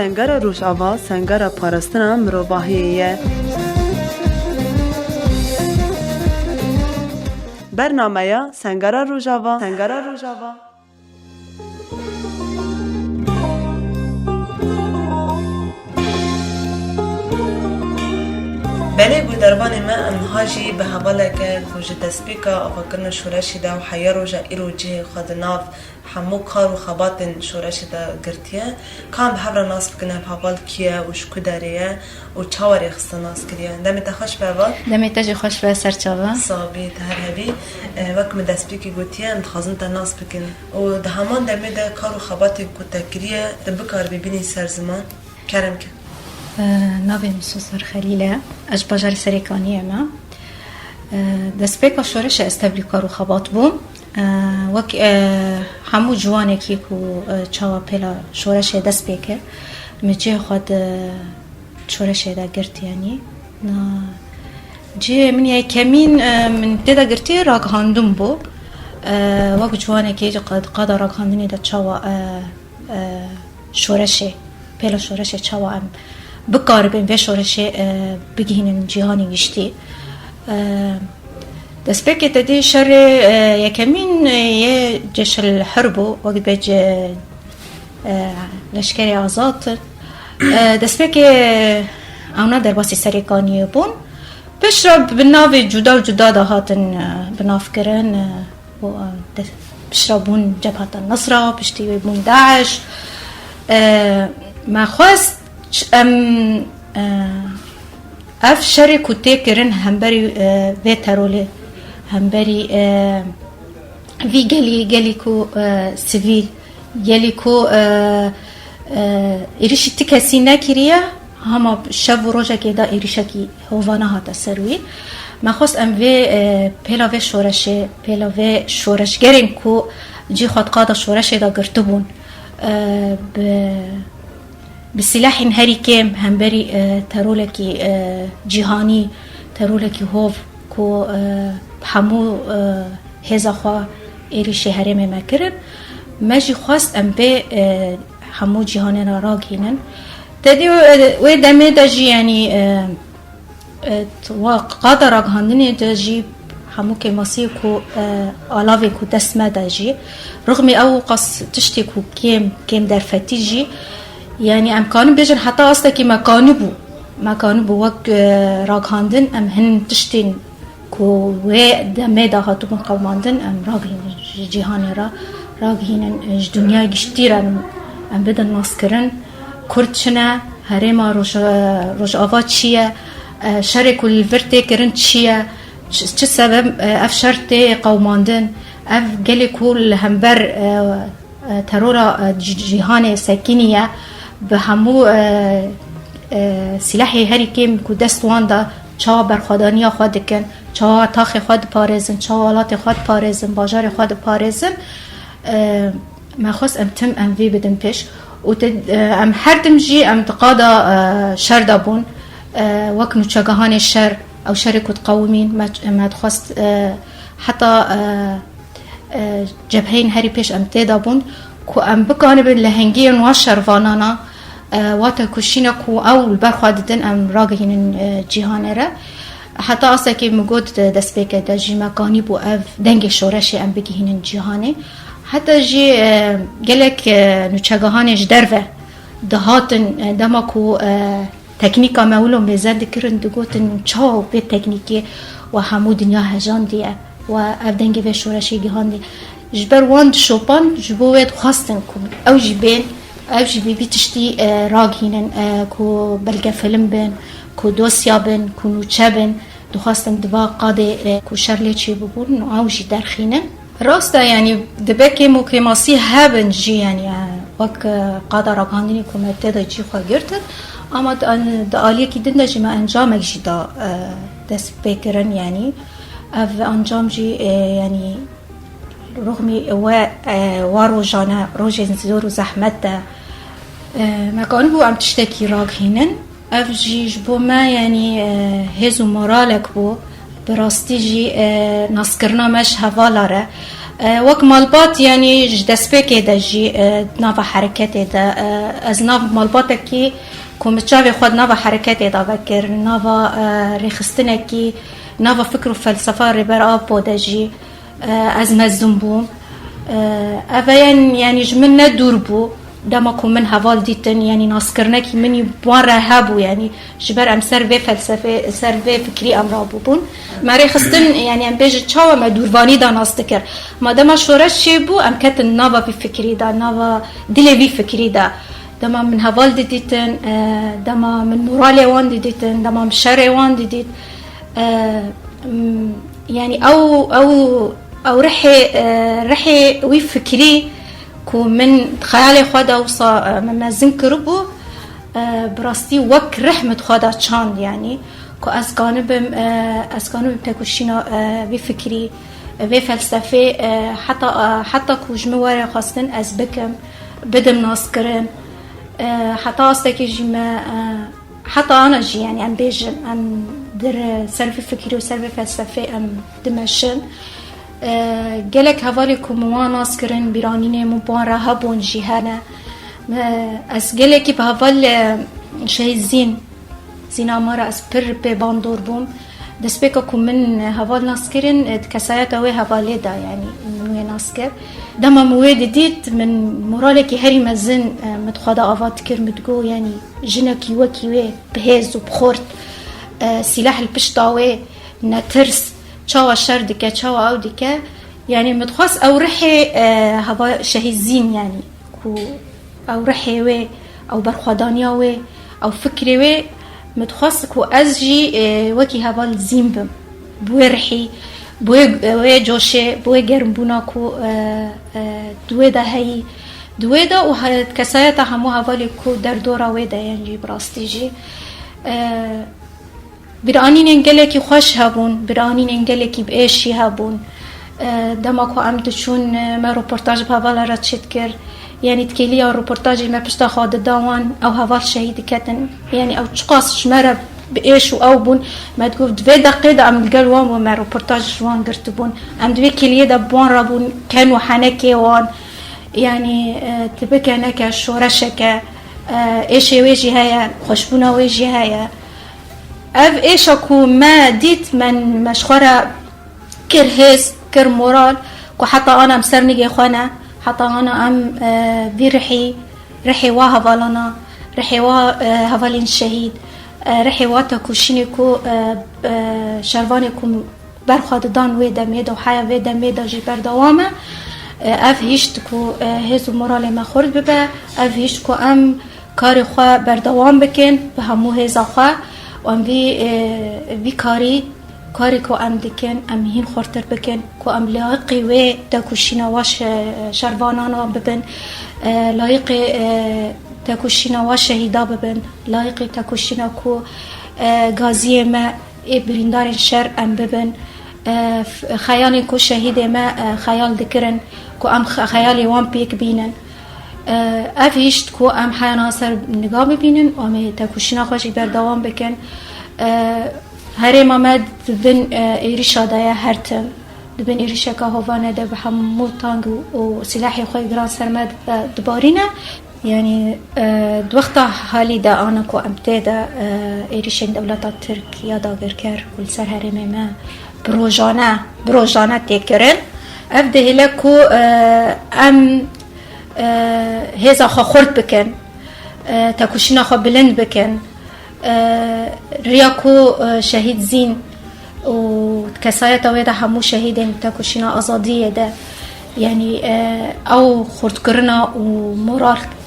سنگara Rojava sengara parastina mirovahiyê ye. Bernameya Sengara Rojava. بله گودربان ما انهاجی به حواله که روژه دسپیکا افکرن شورشی دا و حیا روژه ایرو جه خود ناف همو کار و خباتن شورشی دا گرتیه کام به حبر ناس بکنه به حوال کیه و شکو داریه و چاوری خسته ناس کریه دمی تا خوش به حوال؟ دمی تا جی خوش به سر چاوا صابی تهر هبی وکم دسپیکی گوتیه انتخازن تا ناس بکن و ده همان دمی دا کار و خباتی کتا کریه دبکار ببینی سر زمان کرم که ناوی مسوسر خلیله اج باجار سریکانیه ما دسپیکا شورش استبلی کارو خبات بوم وک همو جوانه کی کو چاوا پیلا شورش دسپیکه مجه خود شورش دا گرتی یعنی جه من کمین من تدا گرتی راگ هاندم بو وک جوانه کی قاد راگ هاندنی دا چاوا شورشه پیلا شورش چاوا ام بکار بین و شورش بگیهن جهانی گشتی دست بکی تدی شر یکمین یه جش الحربو وقت بج لشکری آزاد دست بکی اونا در باسی سریکانی بون بشرب بناو جدا و جدا دهاتن بناف کرن بشربون جبهت النصرة بشتی بون داعش ما خواست اف شرکو تکرن همبری و تروله همبری وی گلی کو سیویل گلی کو ایریشی تکسی نکریه هما شب و روزه که دا ایریشه کی هوانه هاتا سروی ما خواست ام و پیلاوه شورشه پیلاوه شورشگرین کو جی خود قادا شورشه دا گرتبون بسلاح هری کم همبری ترولکی جهانی ترولکی هوف کو همو هزا خوا ایریش هرم مکرم ماجی خواست ام به همو جهانی را راگینن تدی و دمه داجی یعنی قادر راگهاندنی داجی همو که ماسی کو علاوه کو دسمه داجی رغم او قص تشتی کو کم در فتیجی يعني امكانم بيجن حتى اصلا كي مكانو بو وق راغاندن ام هن تشتين كو و دمدا هاتو قوماندن ام راغين جهان راغين دنيا گشتيرن ام بدن ناسكرن كردشنا هرما روج آوا چیه شرک الورته کرن چیه چه سبب اف شرط قوماندن اف گلی کول همبر ترورا جهان سکینیه به همو سلاحی هری کم که دست وانده چا برخوادانی خود کن چا تاخ خود پارزن چا والات خود پارزن باجار خود پارزن ما خواست ام وی بدم پیش و ام هر دم جی ام تقادا شر دابون وکنو چگهان شر او شرکت قومین ما خواست حتی جبهین هری پیش ام تدابون کو ام بکانه به لهنگی و شروانانا واتا کشینا کو اول برخواددن ام راگهین جهان را حتی اصلا که مگود دست بکه دا جی مکانی بو اف دنگ شورشی ام بگهین جهانه حتی جی گلک نوچگاهانش دروه دهاتن دما کو تکنیکا مولو میزد کرن دگوتن چاو به تکنیکی و همو دنیا هجان دیه و اف دنگ به شورشی گهان دی جبر واند شوپان جبوید خواستن کن او جبین او جبی بیتشتی راگ هینن کو بلگه فیلم بین کو دوسیا بین کو نوچه بین دو خواستن دوا قاده کو شرلی چی ببون او جی درخینن راسته یعنی دبکه مکرماسی هبن جی یعنی وک قاده راگ هاندینی کو متدا جی خواه گرتن اما دا آلیه که دنده جی ما انجام اگجی دا دست بکرن یعنی او انجام جی یعنی رغم واروجانا روجين زور وزحمت ده ما كانوا عم تشتكي راغهينن افجيج بو ما يعني هزو مورالك بو براستي جي ناسكرنا مش هفالاره وەک مالبات یعنی دەستپێکێدا ژی ناوە حرەکەتێدا ئەس ناو مالباتێکی کۆمچاوێ خۆت ناوە حرەکەتێدا بەکرد ناوە ڕێخستنێکی ناوە فکر و فەلسەفا ڕێبەرا بۆ دەژی ئەز مەزم بووم ئەڤەیەن یعنی ژ من نەدوور بوو دەمەکو من هەواڵ دیتن یعنی ناسکردنێکی منی بوان ڕە هەبوو یعنی ji ber em ser vê felsefê ser vê fikrî em rabûbûn me rêxistin yani em bêjin çawa me dûrvanî da nas dikir ma dema şoreş çêbû em ketin nava vî fikrî da nava dilê vî fikrî da dema min heval didîtin dema min moralê wan didîtin dema min şerê wan didît yani ew rihê wî fikrî ku min xeyalê xwe de wisa me mezin kiribû براستی وک رحمت خدا چاند یعنی که از جانب تکوشینا وی فکری وی فلسفه حتی کوچم واره خواستن از بکم بدم ناس کرن حتی است که جیم حتی آن جی یعنی ام بیشم ام در سر فکری و سر فلسفه ام دمشن گلک حوالی کموان ناس کرن بیرانینه مبان راه بون جهانه از گلکی به حوال شهید زین آمارا از پر به باندور بوم دست بکا که من حوال ناس کرن کسایت اوی حوالی دا یعنی منوی ناس کر دما موی دیدید من مورالی که هری مزن متخواده آواد کر مدگو یعنی جنکی وکی وی بهز و بخورد سلاح الپشتاوی نترس چاوا شر دیکه چاوا او دیکه یعنی متخواست او رحی شهید زین یعنی که او رحی وی او برخوادانیا وی او فکری وی متخواست که از جی وکی حوال زیم بم بوی رحی بوی جوشه بوی گرم بونا که دوی ده هی دوی ده و کسایت همو حوالی که در دورا وی ده یعنی براستی جی برانین انگله که خوش هبون برانین انگله که بایشی هبون دما که ام دچون ما روپورتاج به حوالا را چید کرد یعنی تکیلی او روپورتاجی ما پشتا خواهد داوان او حوال شهید کتن یعنی او چقاس شماره بایش و او بون ما تقول دوی دقیقه دا ام دگل وان و ما روپورتاج وان گرت بون ام دوی کلیه دا بوان را بون کنو حنکه وان یعنی تبکه نکه شورشکه ایشه ویجی هیا خوشبونه ویجی هیا اف ایشه که ما دیت من مشخوره کر هز کر مورال که حتی آنا مسر نگه خوانه حتی آنا ام بی رحی واه هوالانا رحی واه هوالین شهید رحی واه تکوشینی که شروانی که برخواد دان وی دمیده و حیا وی دمیده جی بردوامه اف هیشت که هزو مرال ما خورد ببه اف هیشت که ام کاری خواه بردوام بکن به همو هزا خواه و ام وی کاری که ام دکن ام هین خورتر بکن که ام لایقی وی تکوشینا واش شروانانا ببن لایقی تکوشینا واش شهیدا ببن لایقی تکوشینا که گازی ما بریندار شر ام ببن خیالی که شهید ما خیال دکرن که ام خیالی وان پیک بینن افیشت که ام حیانا سر نگاه ببینن و ام تکوشینا خوشی بردوام بکن هری مامد دبن ایریشا دایا هرتم دبن ایریشا که هوانه ده به همو تانگ و سلاحی خوی گران سرمد دبارینه یعنی دوقتا حالی ده آنه که امته ده ایریشن دولتا ترکیه دا گرکر کل سر هری ما بروجانه تیکرن اف ده هله که ام هزا خوا خورد بکن تکوشینا خوا بلند بکن ریاکو شهید زین و کسایت اویده همو شهیدین تکوشینا آزادیه ده یعنی او خورد کرنا و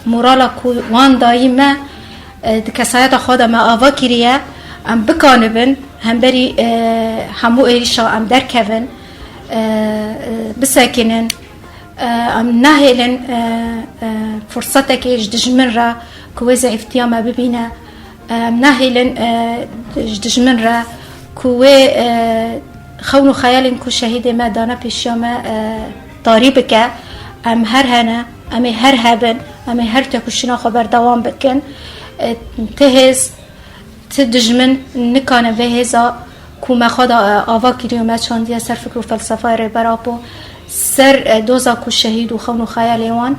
مورالا که وان دایمه کسایت خود ما آوا کریه ام بکانبن هم بری همو ایریشا ام درکون بساکنن ام نهیلن فرصته که دجمن را که ویزه افتیامه ببینه نهیلن دجمن را کوه خونو خیالن کو شهید ما دانا پیشیام طاری بکه ام هر هنه ام هر هبن ام هر تکوشینا خبر دوام بکن تهز تدجمن نکانه و هزا کو ما خدا آوا کریو ما چاندیه سر فکر و فلسفه ری برابو سر دوزا کو شهید و خون و خیالی وان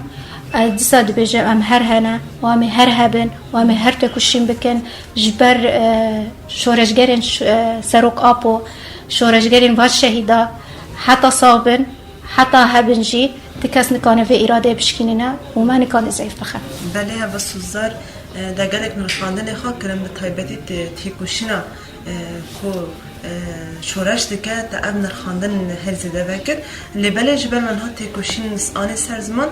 دیسا دبیجه ام هر هنه و ام هر هبن و ام هر تکوشین بکن جبر شورشگرین سروک آپو شورشگرین واش شهیدا حتی صابن حتی هبن جی تکس نکانه و اراده بشکینه و ما نکانه ضعیف بخن. بله ها سوزار دگرک نخواندن خواه کرم به تایبتی تیکوشینا کو شورش دکه تا اب نخواندن هر زیده وکر لبله جبر منها تیکوشین آن سر زمان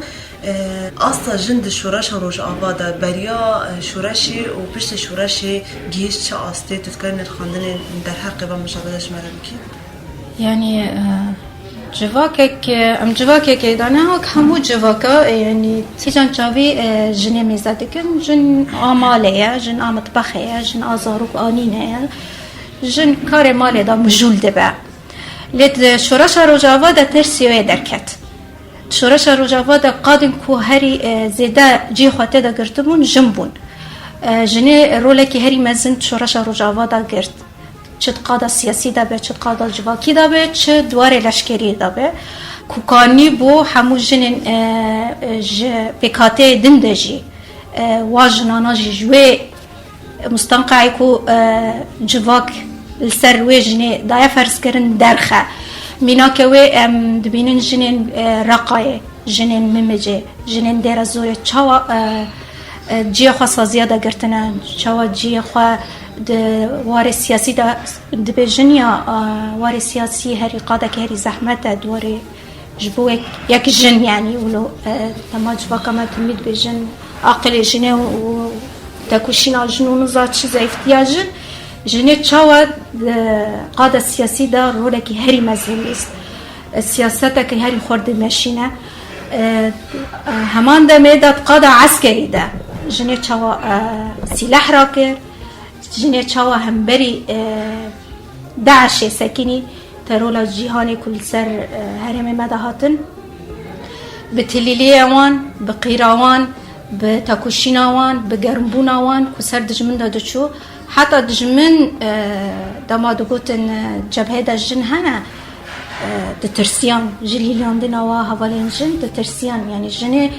اصلا جند شورش روش آباده بریا شورشی و پشت شورشی گیش چه آسته تذکر نخواندن در حق و مشابهش مرم کی؟ یعنی جواکه که دانه ها همو جواکا یعنی تیجان چاوی جنه میزده کن جن آماله جن آمطبخه جن آزاروک آنینه جن کار ماله دا مجول دبه لید شورش روجاوا دا ترسیوه درکت شورش روجاوا دا قادن کو هری زیده جی خواته دا گرتبون جن بون جنه روله که هری مزن شورش روجاوا دا گرت چه قاده سیاسی دابه چه قاده جواکی دابه چه دوار لشکری دابه کوکانی بو همو جنین بکاته دندجی واجنانا جوی مستنقعی کو جواک السر وی جنی دایا فرس کرن درخه مینا که وی دبینن جنین رقای جنین ممجه جنین دیر زوری چاوا جی خواه سازیه دا گرتنه چاوا جی خواه وار سیاسی دا دبیجنیا وار سیاسی هری قاده که هری زحمت دواره جبو یک جن یعنی ولو تما جبا کما تمید بجن عقل جنه و تکوشینا جنون زاد چیز افتیاجن جنه چاوا قاده سیاسی دا روله که هری مزین است سیاسته که هری خورد مشینه همان دا میداد قاده عسکری دا جنه چاوا سلاح را کرد جنه چاوا هم بری داعش سکنی ترولا جیهانی کل سر هرم مدهاتن به تلیلی وان به قیراوان به تاکوشیناوان به گرمبوناوان که سر دجمن دادو چو حتی دجمن دامادو گوتن جبهه دا جن هنه دترسیان جلیلیان دنوا حوالین جن دترسیان یعنی جنه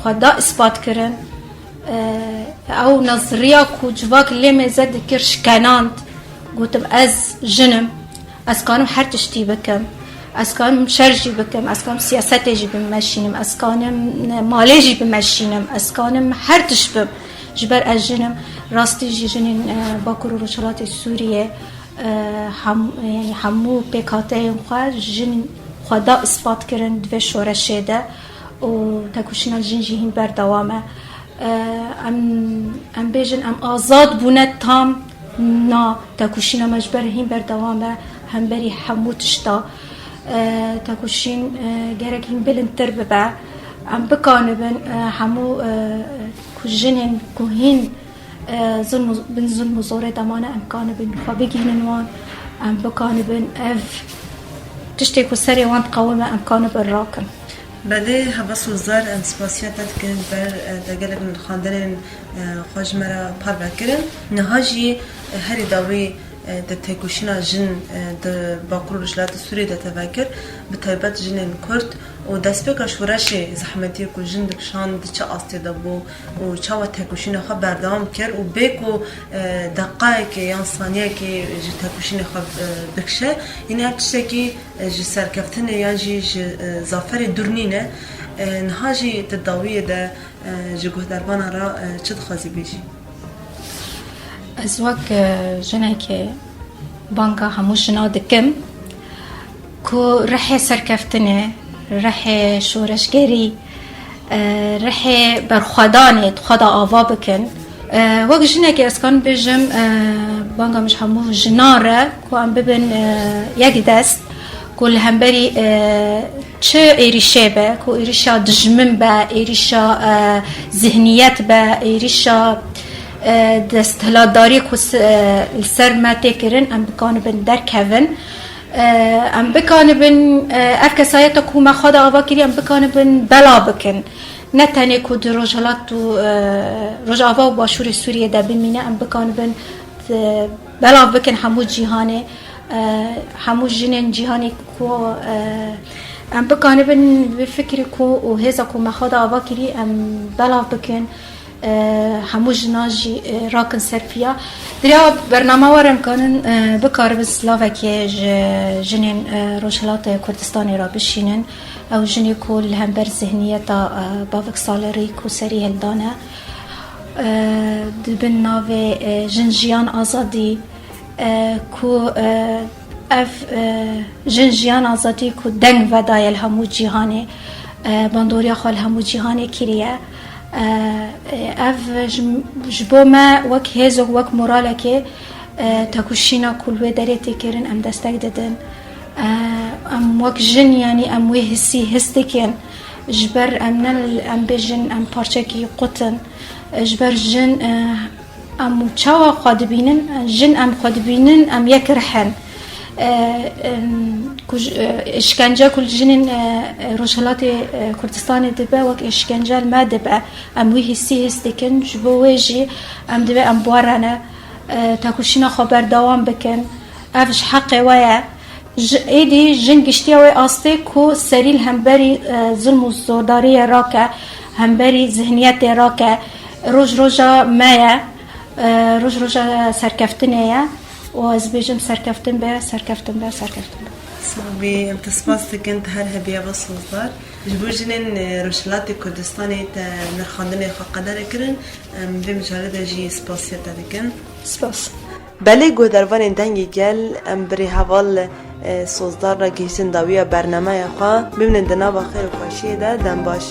خدا اثبات کرن او نظريه كو جواك اللي ما زاد كرش كانانت قلت از جنم از كانم حرتشتي بكم از كانم شرجي بكم از كانم سياستي جي بمشينم از كانم مالي جي بمشينم از كانم حرتش بم جبر از جنم راستي جي جنين باكر روشلات سوريا يعني همو بكاتي خوا جن خدا اثبات كرن دو شورشه ده و تكوشنا جن جيهن بردوامه ام بیجن ام آزاد بونه تام نا تکوشین مجبر هیم بردوامه هم بری همو تشتا تکوشین گرک هیم بلندتر ببه ام بکانبن همو کجنین کوهین ظلم زوره دمانه ام کانبن خوابگینن وان ام بکانبن اف تشتی که سری وان قوامه ام کانبن راکن بله هوا سوزار انسپاسیات دادن بر دگرگ من خواندن خوش مرا پر بکرن نهاجی هر داوی د تکوشینا جن د باکور رجلات سوری د تفکر به تایبت جنین کرد و دستپیکا شورش زحمتی کو جن دکشان د چه آستی دبو و چاو تکوشینا خو بردام کرد و بیکو دقایق یا ثانیه که ج تکوشینا خو بکشه این هر چیزی که ج سرکفتن یا ج زافر درنینه نهاجی تداوی د جگوه دربانا را چه خازی بیجی از وقت جنه که بانکا هموش نادکم که رح سرکفتنه رح شورشگری رح برخدانه خدا آوا بکن وقت جنه که اسکان بجم بانکا مش همو جناره که هم ببین یک دست کل هم بری چه ایریشه به که ایریشا دجمن به ایریشا ذهنیت به ایریشا دستهلاداری که سر ما تکرن ام بکانبن در کون ام بکانبن افکسایت که ما خدا آوا کری ام بکانبن بلا بکن نه تنه که در رجالات و رجاوا و باشور سوریه در بمینه ام بکانبن بلا بکن همو جیهانه همو جنین جیهانی که ام بکانبن بفکر کو و هزا کو مخدا آوا کری ام بلاف بکن همو جناجی راکن سرفیا دریا برنامه وارم کانن بکار بسلاوکی جنین روشلات کردستانی را بشینن او جنی کل هم بر ذهنیت باوک سالری کو سری هلدانه دبن ناو جنجیان آزادی کو اف جنجیان آزادی کو دنگ و دایل همو جیهانه باندوریا خال همو جیهانه کریه اف جبو ما وک هزو وک مورالکه تاکوشینا کلوه دریتی کرن ام دستک دادن ام وک جن یعنی ام وی حسی کن جبر ام بجن ام پارچه کی قطن جبر جن ام چاوا قادبینن جن ام قادبینن ام یک رحن اشکنجه کل جنین روشلات کردستان دبه وک اشکنجه ما دبه ام وی حسی کن جبو ویجی ام دبه ام بوارانه تاکوشینا خبر دوام بکن افش حق ویا ایدی جن گشتی وی آسته کو سریل همبری ظلم و زورداری راکه همبری ذهنیت راکه روژا مایا روژا سرکفتنه و از بیجم سرکفتن به صوبي انت سپاس كنت هر هبيا بصوصدار جبو جنين روشلات كردستاني تا نرخاندن خو قدر كرن بمجرد جي سپاسيا تدكن سپاس بله گودروان دنگی گل ام بری حوال سوزدار را گیشتن داویا برنامه خواه ببینن دنا با خیر و خوشی ده دن باش